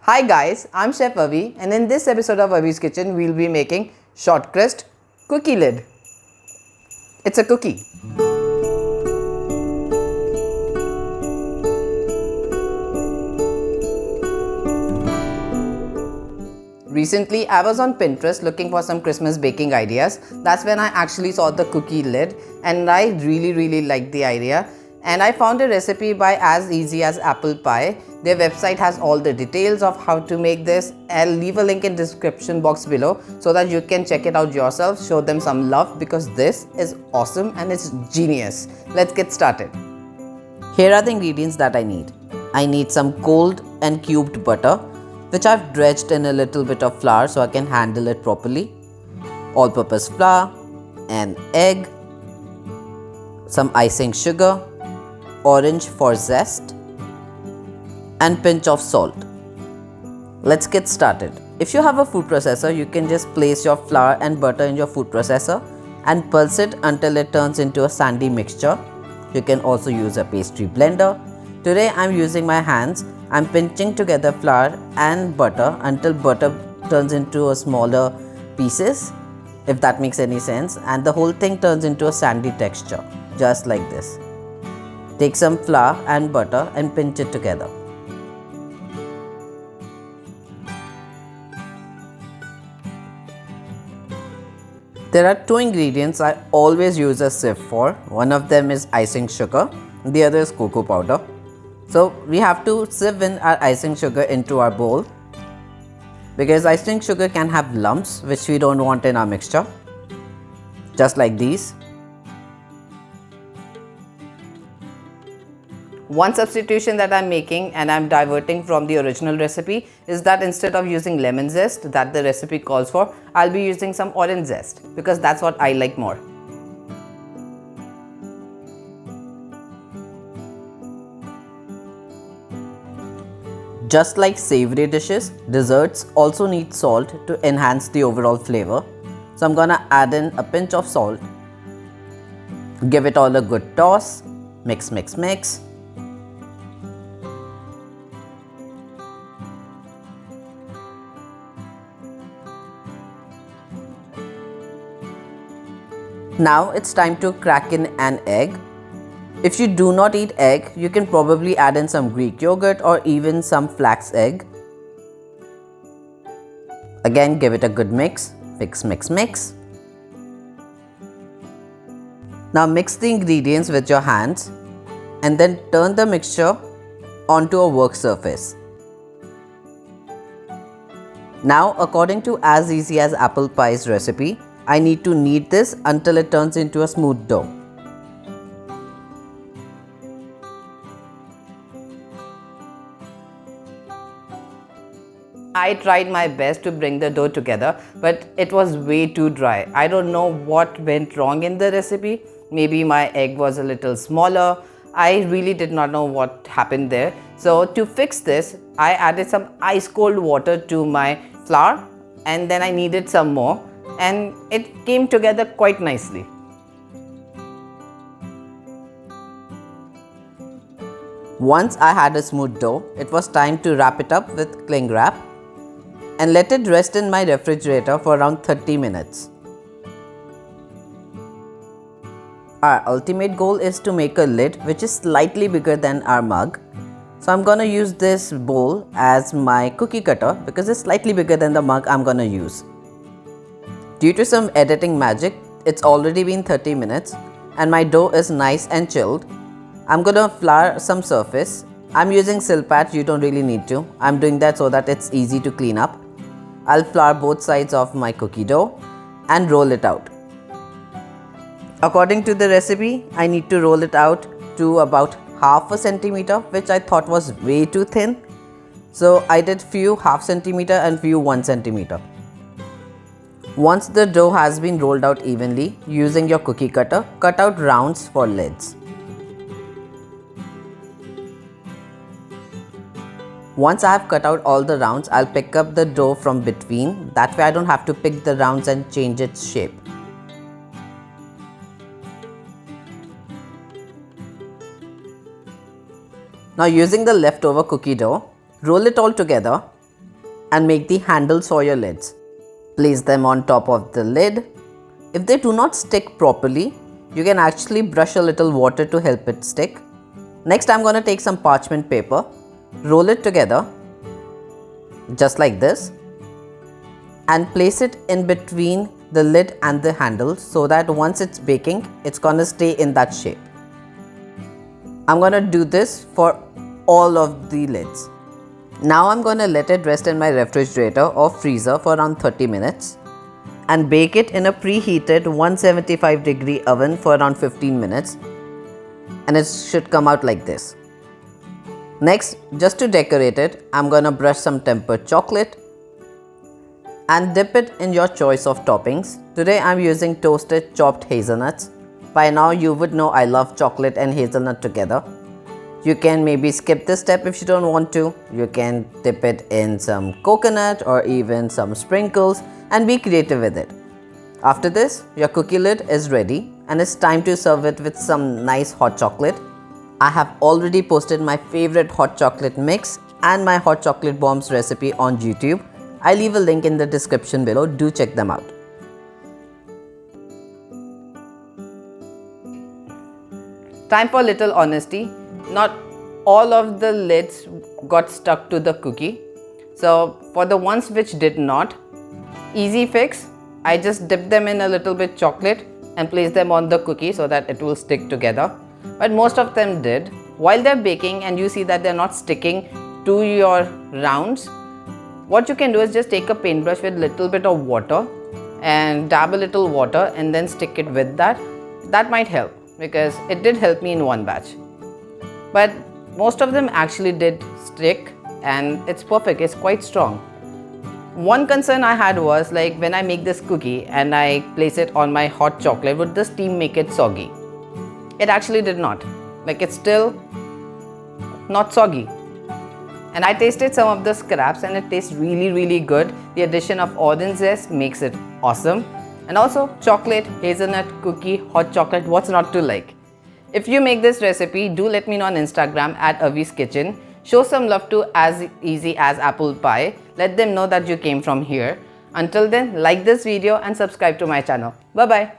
Hi guys, I'm Chef Avi and in this episode of Avi's Kitchen, we'll be making Shortbread Cookie Lid. It's a cookie. Recently, I was on Pinterest looking for some Christmas baking ideas. That's when I actually saw the cookie lid and I really liked the idea. And I found a recipe by As Easy as Apple Pie. Their website has all the details of how to make this. I'll leave a link in the description box below so that you can check it out yourself. Show them some love because this is awesome and it's genius. Let's get started. Here are the ingredients that I need. I need some cold and cubed butter, which I've dredged in a little bit of flour so I can handle it properly. All-purpose flour, an egg, some icing sugar, orange for zest, and pinch of salt. Let's get started. If you have a food processor, you can just place your flour and butter in your food processor and pulse it until it turns into a sandy mixture. You can also use a pastry blender. Today I'm using my hands. I'm pinching together flour and butter until butter turns into a smaller pieces, if that makes any sense, and the whole thing turns into a sandy texture, just like this. Take some flour and butter and pinch it together. There are two ingredients I always use a sieve for. One of them is icing sugar, the other is cocoa powder. So we have to sieve in our icing sugar into our bowl because icing sugar can have lumps which we don't want in our mixture, just like these. One substitution that I'm making and I'm diverting from the original recipe is that instead of using lemon zest that the recipe calls for, I'll be using some orange zest because that's what I like more. Just like savory dishes, desserts also need salt to enhance the overall flavor. So I'm gonna add in a pinch of salt. Give it all a good toss. Mix. Now it's time to crack in an egg. If you do not eat egg, you can probably add in some Greek yogurt or even some flax egg. Again, give it a good mix. Mix. Now mix the ingredients with your hands and then turn the mixture onto a work surface. Now, according to As Easy as Apple Pie's recipe, I need to knead this until it turns into a smooth dough. I tried my best to bring the dough together, but it was way too dry. I don't know what went wrong in the recipe. Maybe my egg was a little smaller. I really did not know what happened there. So to fix this, I added some ice cold water to my flour and then I kneaded some more and it came together quite nicely. Once I had a smooth dough, it was time to wrap it up with cling wrap and let it rest in my refrigerator for around 30 minutes. Our ultimate goal is to make a lid which is slightly bigger than our mug. So I'm gonna use this bowl as my cookie cutter because it's slightly bigger than the mug I'm gonna use. Due to some editing magic, it's already been 30 minutes and my dough is nice and chilled. I'm gonna flour some surface. I'm using Silpat, you don't really need to. I'm doing that so that it's easy to clean up. I'll flour both sides of my cookie dough and roll it out. According to the recipe, I need to roll it out to about half a centimeter, which I thought was way too thin. So I did few half centimeter and few 1 centimeter. Once the dough has been rolled out evenly, using your cookie cutter, cut out rounds for lids. Once I have cut out all the rounds, I'll pick up the dough from between. That way I don't have to pick the rounds and change its shape. Now using the leftover cookie dough, roll it all together and make the handles for your lids. Place them on top of the lid. If they do not stick properly, you can actually brush a little water to help it stick. Next, I'm going to take some parchment paper, roll it together just like this, and place it in between the lid and the handle so that once it's baking, it's going to stay in that shape. I'm going to do this for all of the lids. Now I'm going to let it rest in my refrigerator or freezer for around 30 minutes and bake it in a preheated 175-degree oven for around 15 minutes, and it should come out like this. Next, just to decorate it, I'm going to brush some tempered chocolate and dip it in your choice of toppings. Today I'm using toasted chopped hazelnuts. By now you would know I love chocolate and hazelnut together. You can maybe skip this step if you don't want to. You can dip it in some coconut or even some sprinkles and be creative with it. After this, your cookie lid is ready and it's time to serve it with some nice hot chocolate. I have already posted my favorite hot chocolate mix and my hot chocolate bombs recipe on YouTube. I'll leave a link in the description below. Do check them out. Time for little honesty. Not all of the lids got stuck to the cookie. So for the ones which did not, easy fix. I just dip them in a little bit chocolate and place them on the cookie so that it will stick together. But most of them did. While they're baking and you see that they're not sticking to your rounds, what you can do is just take a paintbrush with a little bit of water and dab a little water and then stick it with that. That might help because it did help me in one batch. But most of them actually did stick and it's perfect, it's quite strong. One concern I had was like when I make this cookie and I place it on my hot chocolate, would the steam make it soggy? It actually did not. Like it's still not soggy. And I tasted some of the scraps and it tastes really good. The addition of orange zest makes it awesome. And also chocolate, hazelnut, cookie, hot chocolate, what's not to like? If you make this recipe, do let me know on Instagram at Avi's Kitchen. Show some love to As Easy As Apple Pie. Let them know that you came from here. Until then, like this video and subscribe to my channel. Bye bye.